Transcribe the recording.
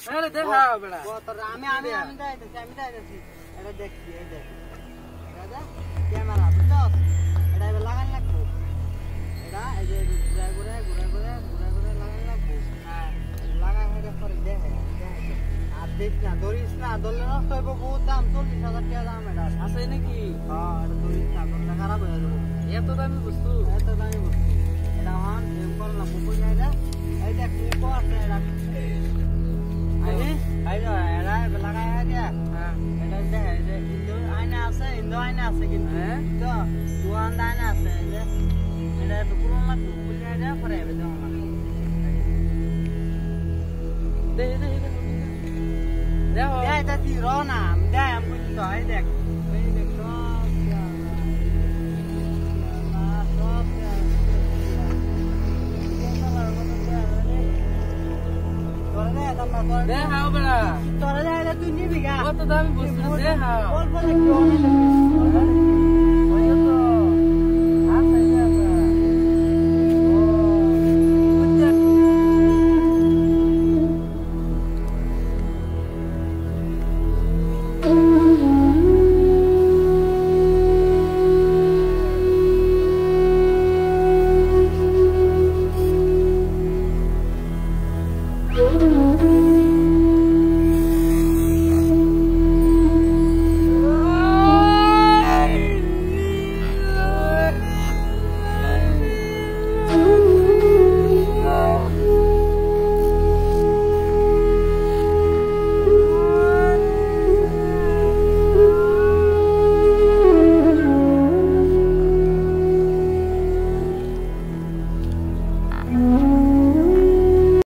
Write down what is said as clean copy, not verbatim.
আরে দেখাও বেড়া আমি যাইতেছি এটা দেখছি এই দেখ এটা দেখ ক্যামেরা বুঝছস এটা এবার লাগান লাগবো এটা এই যে ঘুরে লাগান লাগবো হ্যাঁ লাগাই হেরে পরে দেখে আর দেখ না ধরিস না ধরলে নষ্ট হইব বহুত দাম 40,000 টাকা দাম এটা আছে নাকি হ্যাঁ এটা ধরিস না ধরলে খারাপ হয়ে যাবে এত দামি বস্তু এটা হন এম করলাম বুঝি না এটা এই দেখ মুখো আছে এটা আইনে আইরা এরা লাগাই দিয়া হ্যাঁ এটা দেখ এই যে ইন্দো আয়না আছে কিন্তু হ্যাঁ তো দুয়ান আয়না আছে এই যে এটা পুরো মাছ বুঝি না পরে হবে দাও না দে দেখো এটা কি রনা দেখ আমি বুঝি তো এই দেখ এই দেখ দেখাও বেড়া তোরা যাইলে তুই নিবি গা কত দামি বস্তু দেখাও অল্প দেখি অনেক ওই তো আছে আছে Oh